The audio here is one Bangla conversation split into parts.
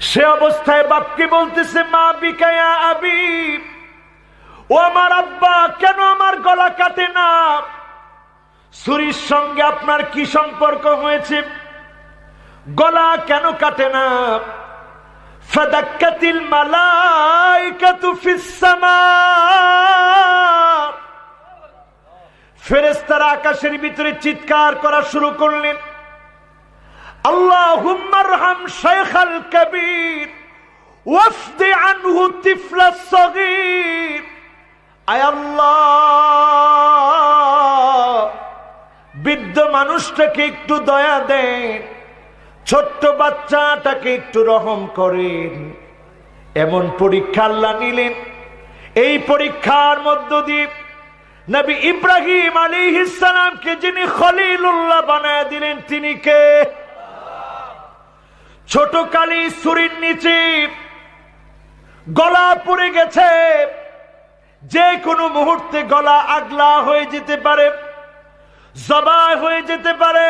সে অবস্থায় বাপকে বলতেছে, মা বিকায়া আবি, ও আমার আব্বা, কেন আমার গলা কাটে না? ছুরির সঙ্গে আপনার কি সম্পর্ক হয়েছে? গলা কেন কাটে না? ফাদাক্কাতিল মালাইকাতু ফিস সামা, ফেরেশতারা আকাশের ভিতরে চিৎকার করা শুরু করলেন, আল্লাহুম্মা আরহাম শাইখাল কাবীর ওয়াফদি আনহু তিফলাস সাগীর। আয় আল্লাহ, বৃদ্ধ মানুষটাকে একটু দয়া দেন, ছোট্ট বাচ্চাটাকে একটু রহম করেন। এমন পরীক্ষা আল্লাহ নিলেন। এই পরীক্ষার মধ্য দিয়ে নবী ইব্রাহিম আলাইহিস সালামকে যিনি খলিলুল্লাহ বানায় দিলেন, তিনি কে? ছোট কালি ছুরির নিচে গলা পড়ে গেছে, যে কোনো মুহূর্তে গলা আগলা হয়ে যেতে পারে, জবাই হয়ে যেতে পারে,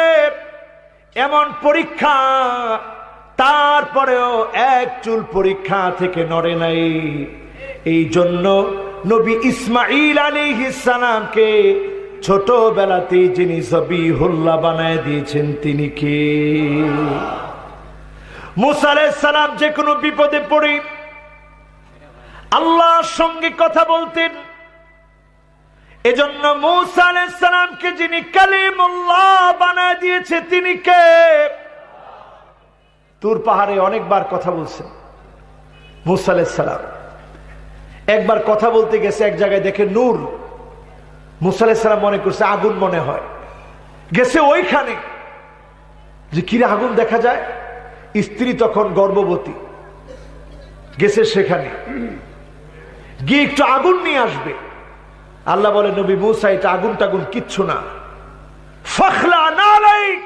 এমন পরীক্ষা। তারপরেও এক চুল পরীক্ষা থেকে নড়ে নাই। এই জন্য নবী ইসমাঈল আলাইহিস সালামকে ছোটবেলাতেই যিনি জবিহুল্লাহ বানায় দিয়েছেন, তিনি কে? মুসা আলাইহিস সালাম যে কোনো বিপদে পড়ে আল্লাহর সঙ্গে কথা বলতেন। এজন্য মুসা আলাইহিস সালামকে যিনি কালিমুল্লাহ বানায় দিয়েছে, তিনি কে? তুর পাহাড়ে অনেকবার কথা বলছেন মুসা আলাইহিস সালাম। একবার কথা বলতে গেছে, এক জায়গায় দেখে নূর। মুসা আলাইহিস সালাম মনে করছে আগুন মনে হয়, গেছে ওইখানে, যে কিরে আগুন দেখা যায়। স্ত্রী তখন গর্ভবতী, গেছে সেখানে, গিয়ে একটু আগুন নিয়ে আসবে। আল্লাহ বলে, নবী মুসা, এটা আগুন টাগুন কিচ্ছু না, ফাখলা নালাইক,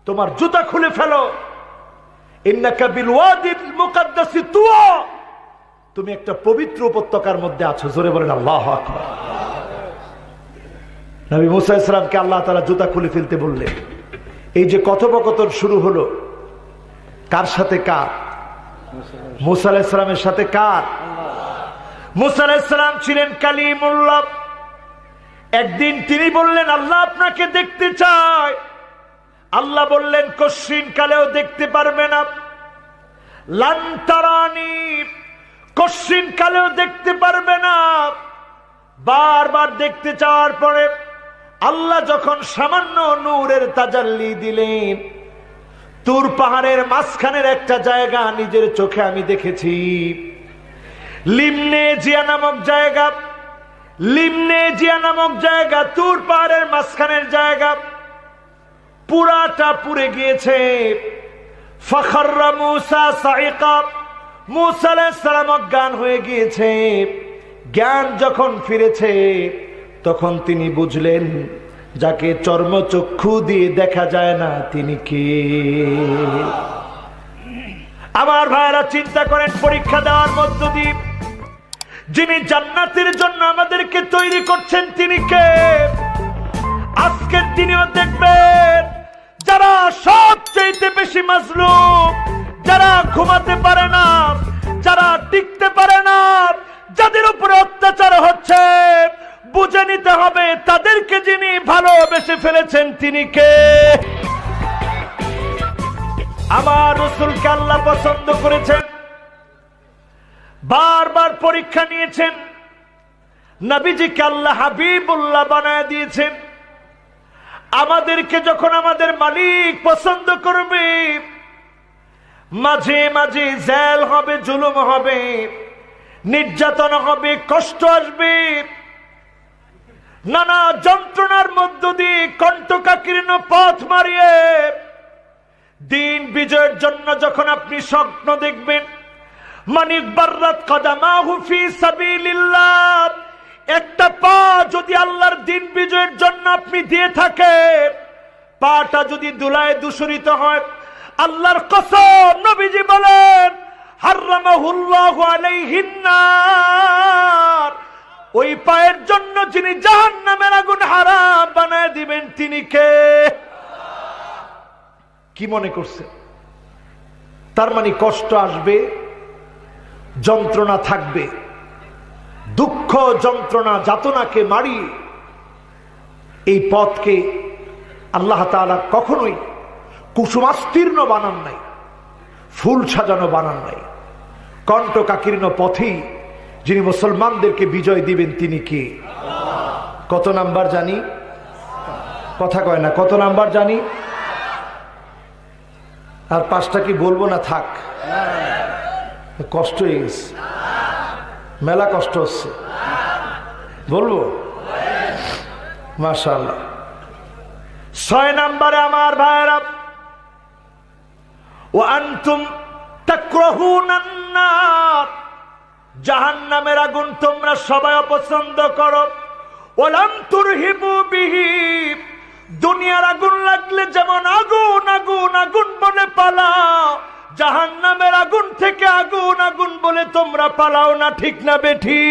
তোমার জুতা খুলে ফেলো, ইন্নাকা বিল ওয়াদিল মুকাদ্দাসি তুয়া, তুমি একটা পবিত্র উপত্যকার মধ্যে আছো। জোরে বলেন আল্লাহু আকবার। নবী মুসা আলাইহিস সালামকে আল্লাহ তাআলা জুতা খুলে ফেলতে বললেন। এই যে কথোপকথন শুরু হলো, কার সাথে? কার? মুসা আলাইহিস সালামের সাথে। কার? মুসা আলাইহিস সালাম ছিলেন কালিমুল্লাহ। একদিন তিনি বললেন, আল্লাহ আপনাকে দেখতে চায়। আল্লাহ বললেন, কশিন কালেও দেখতে পারবে না। লান তারানি, কশিন কালেও দেখতে পারবে না। বারবার দেখতে চাওয়ার পরে আল্লাহ যখন সামান্য নূরের তাজাল্লি দিলেন, তুর পাহাড়ের মাঝখানের একটা জায়গা নিজের চোখে আমি দেখেছি, লিমনে জিয়া নামক জায়গা। লিমনে জিয়া নামক জায়গা তুর পাহাড়ের মাঝখানের জায়গা, পুরাটা পুড়ে গিয়েছে। ফাখাররা মুসা সাইকা, মুসা আলাইহিস সালাম অজ্ঞান হয়ে গিয়েছে। জ্ঞান যখন ফিরেছে, তখন তিনি বুঝলেন যাকে চর্মচক্ষু দিয়ে দেখা যায় না, তিনি কে? আমার ভাইরা চিন্তা করেন, পরীক্ষা দেওয়ার মধ্য দিয়ে যিনি জান্নাতের জন্য আমাদেরকে তৈরি করছেন, তিনি কে? আজকের দিনেও দেখবেন যারা সবচেয়ে বেশি মাজলুম, যারা ঘুমাতে পারে না, যারা টিকতে পারে না, যাদের উপরে অত্যাচার হচ্ছে, বুঝে নিতে হবে তাদেরকে যিনি ভালোবেসে ফেলেছেন, তিনি কে? আমার রাসূলকে আল্লাহ পছন্দ করেছেন, বারবার পরীক্ষা নিয়েছেন। নবীজিকে আল্লাহ হাবিবুল্লাহ বানায় দিয়েছেন। আমাদেরকে যখন আমাদের মালিক পছন্দ করবে, মাঝে মাঝে জেল হবে, জুলুম হবে, নির্যাতন হবে, কষ্ট আসবে, নানা যন্ত্রণার মধ্য দিয়ে কণ্টকাকীর্ণ পথ মারিয়ে দিন বিজয়ের জন্য যখন আপনি স্বপ্ন দেখবেন, মানিক বাররাত কদামাহু ফি সাবিলিল্লাহ, একটা পা যদি আল্লাহর দিন বিজয়ের জন্য আপনি দিয়ে থাকেন, পাটা যদি ধুলায় দূষিত হয়, আল্লাহর কসম নবীজি বলেন, হারামাহুল্লাহু আলাইহিন নার, ওই পায়ের জন্য যিনি জাহান্নামের আগুন হারাম বানায় দিবেন, তিনি কে? কি মনে করছে? তার মানে কষ্ট আসবে, যন্ত্রণা থাকবে। দুঃখ যন্ত্রণা যাতনাকে মারিয়ে এই পথকে আল্লাহ তাআলা কখনোই কুসুমাস্তীর্ণ বানান নাই, ফুল সাজানো বানান নাই। কণ্টকাকীর্ণ পথেই যিনি মুসলমানদেরকে বিজয় দিবেন তিনি কে? কত নাম্বার জানি? কথা কয় না। কত নাম্বার জানি? আর পাঁচটা কি বলবো না? থাক, কষ্ট হয়ে গেছে, মেলা কষ্ট হচ্ছে। বলবো? মাশাআল্লাহ। 6 নম্বরে আমার ভাইরা, ওয়া আনতুম তাকরাহুনান নার, জাহান্নামের আগুন তোমরা সবাই অপছন্দ করো। ওয়ালাম তুরহিবু বিহি, দুনিয়ার আগুন লাগলে যেমন আগুন আগুন আগুন বলে পালাও, জাহান্নামের আগুন থেকে আগুন আগুন বলে তোমরা পালাও না। ঠিক না বেঠি?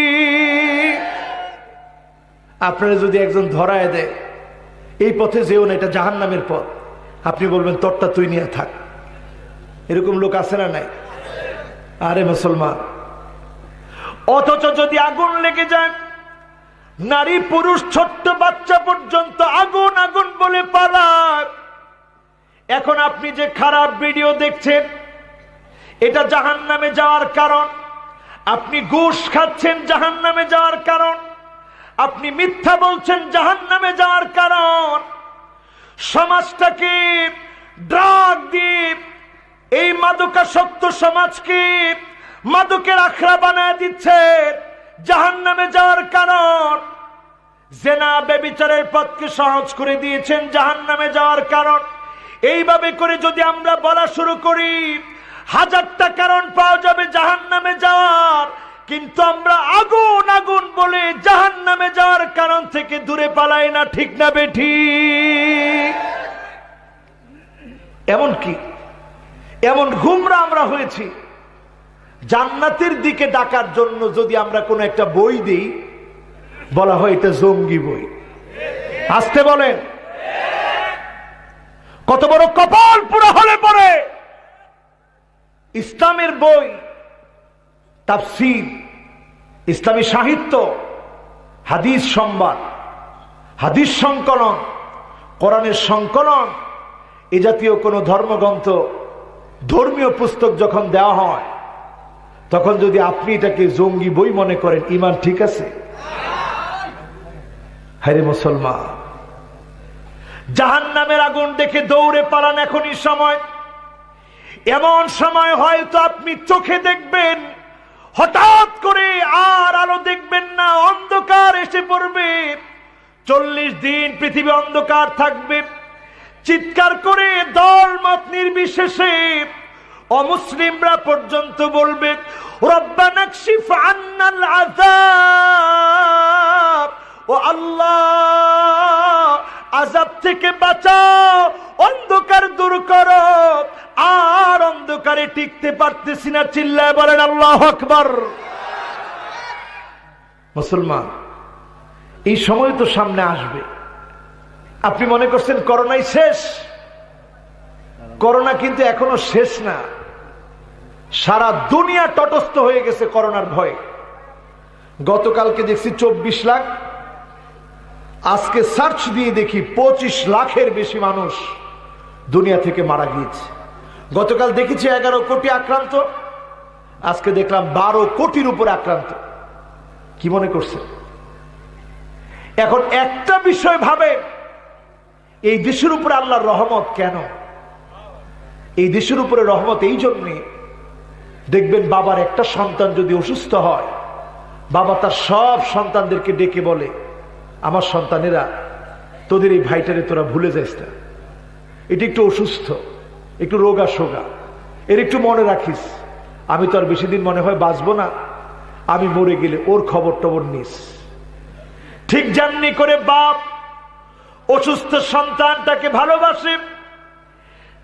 আপনারা যদি একজন ধরায় দেয় এই পথে যেও না, এটা জাহান্নামের পথ, আপনি বলবেন তোরটা তুই নিয়ে থাক। এরকম লোক আছে না নাই? আরে মুসলমান, অথচ যদি আগুন লেগে যায়, নারী পুরুষ ছোট্ট বাচ্চা পর্যন্ত আগুন আগুন বলে পালায়। এখন আপনি যে খারাপ ভিডিও দেখছেন এটা জাহান্নামে যাওয়ার কারণ। আপনি ঘুষ খাচ্ছেন জাহান্নামে যাওয়ার কারণ। আপনি মিথ্যা বলছেন জাহান্নামে যাওয়ার কারণ। সমাজটাকে ড্রাগ দিয়ে এই মাদকাসক্ত সমাজকে মাদকের আখড়া বানায় দিচ্ছেন, জাহান্নামে যাওয়ার কারণ। জেনা ব্যভিচারের পথকে সহজ করে দিয়েছেন, জাহান্নামে যাওয়ার কারণ। এইভাবে করে যদি আমরা বলা শুরু করি, 1000টা কারণ পাওয়া যাবে জাহান্নামে যাওয়ার, কিন্তু আমরা আগুন আগুন বলে জাহান্নামে যাওয়ার কারণ থেকে দূরে পালাই না। ঠিক না বেঠি? এমনকি এমন গুমরা আমরা হয়েছি, জান্নাতের দিকে ডাকার জন্য যদি আমরা কোনো একটা বই দিই, বলা হয় এটা জঙ্গি বই। আসতে বলেন, কত বড় কপাল পুরো হলে পরে ইসলামের বই, তাফসীর, ইসলামী সাহিত্য, হাদিস সম্বাদ, হাদিস সংকলন, কোরআনের সংকলন, এ জাতীয় কোনো ধর্মগ্রন্থ, ধর্মীয় পুস্তক যখন দেওয়া হয়, তখন যদি আপনি এটাকে জঙ্গি বই মনে করেন, ঈমান ঠিক আছে? হায়রে মুসলমান, জাহান্নামের আগুন দেখে দৌড়ে পালান এখনই সময়। এমন সময় হয়তো আপনি চোখে দেখবেন, হঠাৎ করে আর আলো দেখবেন না, অন্ধকার এসে পড়বে। 40 দিন পৃথিবী অন্ধকার থাকবে। চিৎকার করে দল মত নির্বিশেষে অমুসলিমরা পর্যন্ত বলবে, রব্বানা কশিফ আন্নাল আযাব, ও আল্লাহ আযাব থেকে বাঁচাও, অন্ধকার দূর করো। আর অন্ধকারে টিকতে পারতেছি না, চিল্লায় বলেন আল্লাহু আকবার। মুসলমান, এই সময় তো সামনে আসবে। আপনি মনে করছেন করোনাই শেষ? করোনা কিন্তু এখনো শেষ না। সারা দুনিয়া তটস্থ হয়ে গেছে করোনার ভয়ে। গতকালকে দেখছি 24 লাখ, আজকে সার্চ দিয়ে দেখি 25 লাখের বেশি মানুষ দুনিয়া থেকে মারা গিয়েছে। গতকাল দেখেছি 11 কোটি আক্রান্ত, আজকে দেখলাম 12 কোটির উপরে আক্রান্ত। কি মনে করছে? এখন একটা বিষয় ভাবে, এই দেশের উপরে আল্লাহর রহমত কেন? এই দেশের উপরে রহমত এই জন্যে, দেখবেন বাবার একটা সন্তান যদি অসুস্থ হয়, বাবা তার সব সন্তানদেরকে ডেকে বলে, আমার সন্তানেরা, তোদের এই ভাইটারে তোরা ভুলে যাইস না, এটা একটু অসুস্থ, একটু রোগা সোগা, এর একটু মনে রাখিস। আমি তো আর বেশি দিন মনে হয় বাঁচবো না, আমি মরে গেলে ওর খবর টবর নিস। ঠিক যেমনি করে বাপ অসুস্থ সন্তানটাকে ভালোবাসে,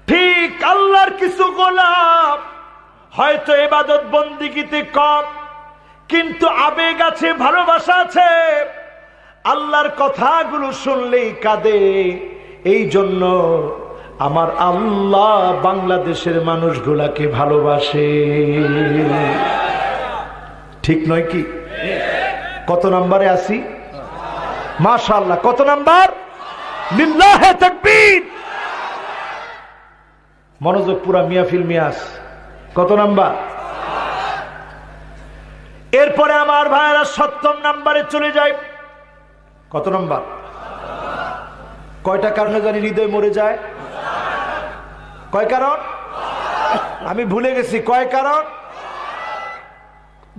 ঠিক আল্লাহর কিছু গোলাম হয়তো ইবাদত বন্দিগিতে কম, কিন্তু আবেগ আছে, ভালোবাসা আছে, আল্লাহর কথাগুলো শুনলেই কাঁদে। এই জন্য আমার আল্লাহ বাংলাদেশের মানুষগুলাকে ভালোবাসে। ঠিক নয় কি? কত নম্বরে আছি? মাশাআল্লাহ। কত নাম্বার? লিল্লাহে তাকবীর। মনোযোগ পুরা মিয়াফিল মিয়াস। কত নাম্বার? এরপরে আমার ভাইরা ৭০ নাম্বারে চলে যায়। কত নাম্বার? কয়টা কারণে জানি হৃদয় মরে যায়? কয় কারণ? আমি ভুলে গেছি। কয় কারণ?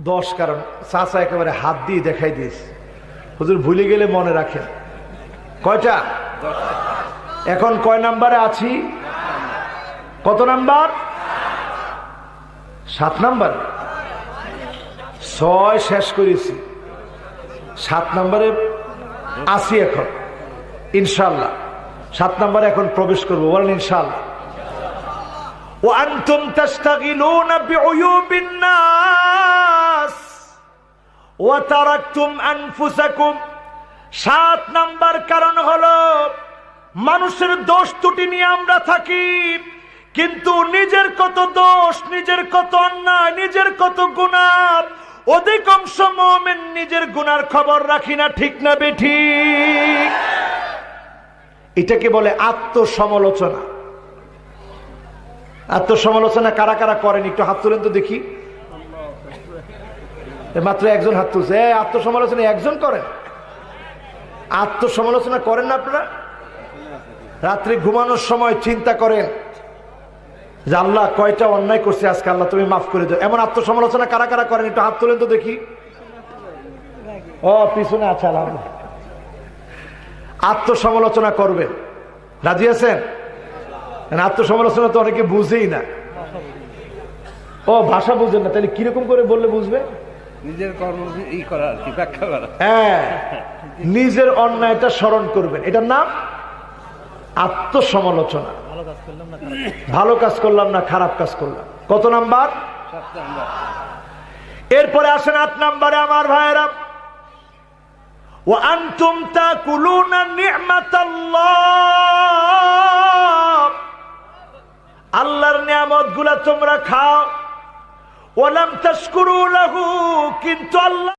10 কারণ। চাচা একেবারে হাত দিয়ে দেখাই দিয়েছে। হুজুর ভুলে গেলে মনে রাখেন। কয়টা? এখন কয় নাম্বারে আছি? কত নাম্বার? 7 নাম্বার। 6 শেষ করেছি, 7 নাম্বারে আছি এখন ইনশাআল্লাহ। 7 নাম্বারে এখন প্রবেশ করব। বলেন ইনশাআল্লাহ। وأنتم تشتغلون بعيوب الناس وتركتم أنفسكم। 7 নাম্বার কারণ হলো মানুষের দোষ ত্রুটি নিয়ে আমরা থাকি, কিন্তু নিজের কত দোষ, নিজের কত অন্যায়, নিজের কত গুনাহ, অধিকাংশ মুমিন নিজের গুনার খবর রাখি না। ঠিক না বেঠিক? এটাকে বলে আত্মসমালোচনা। আত্মসমালোচনা কারা কারা করেন একটু হাত তুলেন তো দেখি। মাত্র একজন হাত তুলছে। আত্মসমালোচনা একজন করেন? আত্মসমালোচনা করেন না আপনারা? রাত্রে ঘুমানোর সময় চিন্তা করেন যে আল্লাহ কয়টা অন্যায় করছে আজকে, আল্লাহ তুমি মাফ করে দাও। এমন আত্মসমালোচনা কারা কারা করেন একটু হাত তুলেন তো দেখি। ও পিছনে আছে আলহামদুলিল্লাহ। আত্মসমালোচনা করবেন, রাজি আছেন? আত্মসমালোচনা তো অনেকে বুঝেই না। ও ভাষা বুঝেন না, তাহলে কিরকম করে বললে বুঝবে? নিজের কর্ম ই করা আর কি, ব্যাখ্যা করা। হ্যাঁ, নিজের অন্যায়টা স্মরণ করবেন, এটার নাম আত্মসমালোচনা। ভালো কাজ করলাম না খারাপ কাজ করলাম। কত নাম্বার? 7 নাম্বার। এরপরে আসেন 8 নাম্বারে আমার ভাইয়েরা। ওয়া আনতুম তাকুলুনা নি'মাতাল্লাহ। আল্লাহর নিয়ামত গুলা তোমরা খাও। ওয়া লাম তাশকুরু লাহু, কিন্তু আল্লাহ